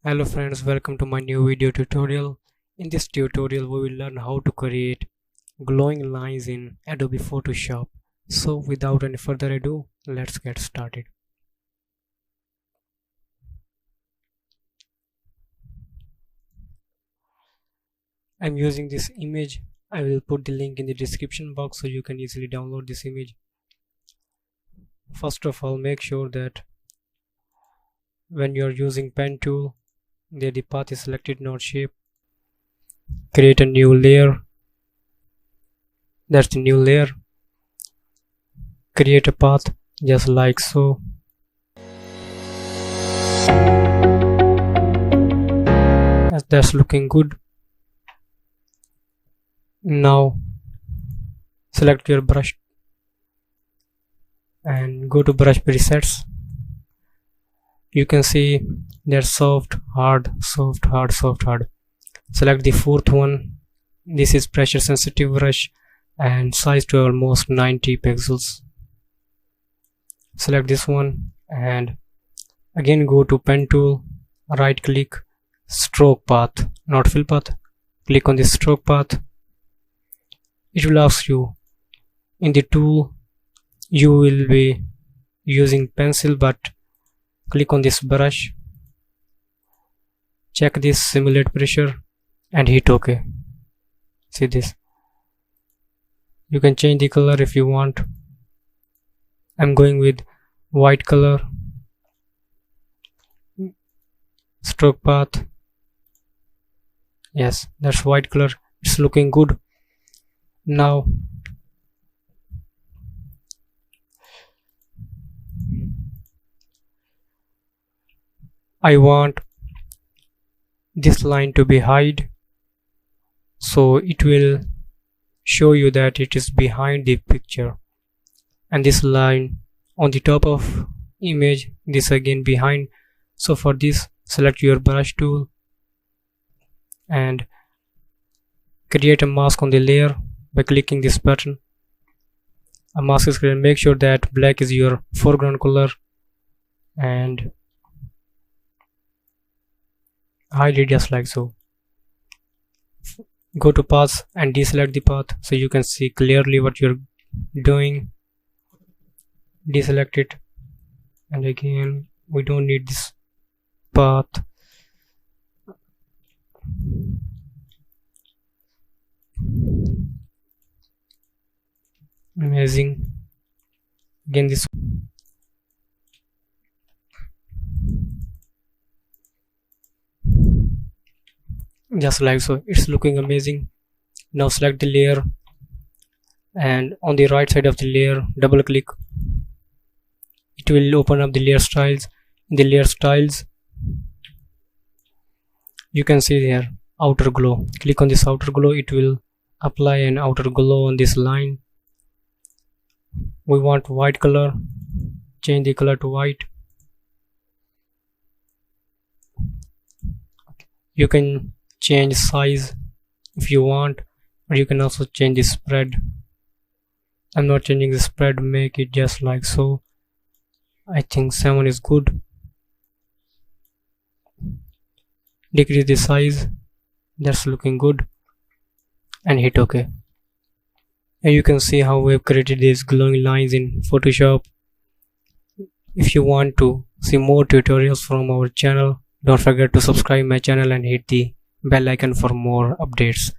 Hello friends, welcome to my new video tutorial. In this tutorial we will learn how to create glowing lines in Adobe Photoshop. So without any further ado, let's get started. I'm using this image. I will put the link in the description box so you can easily download this image. First of all, make sure that when you're using pen tool, the path is selected, not shape. Create a new layer. That's the new layer. Create a path just like so. That's looking good. Now select your brush and go to brush presets. You can see there's soft, hard, soft, hard, soft, hard. Select the fourth one. This is pressure sensitive brush and size to almost 90 pixels. Select this one and again go to pen tool, right click, stroke path, not fill path. Click on the stroke path. It will ask you in the tool you will be using pencil, but click on this brush, check this simulate pressure and hit OK. See this. You can change the color if you want. I'm going with white color. Stroke path. Yes, that's white color. It's looking good. Now I want this line to be hide, so it will show you that it is behind the picture, and this line on the top of image, this again behind. So for this, select your brush tool and create a mask on the layer by clicking this button. A mask is created. Make sure that black is your foreground color and hide it just like so. Go to paths and deselect the path so you can see clearly what you're doing. Deselect it, and again we don't need this path. Amazing. Again this. Just like so, it's looking amazing. Now select the layer and on the right side of the layer double click. It will open up the layer styles. In the layer styles you can see here outer glow. Click on this outer glow. It will apply an outer glow on this line. We want white color. Change the color to white. You can change size if you want, or you can also change the spread. I'm not changing the spread, make it just like so. I think 7 is good. Decrease the size, that's looking good, and hit OK. And you can see how we've created these glowing lines in Photoshop. If you want to see more tutorials from our channel, don't forget to subscribe my channel and hit the bell icon for more updates.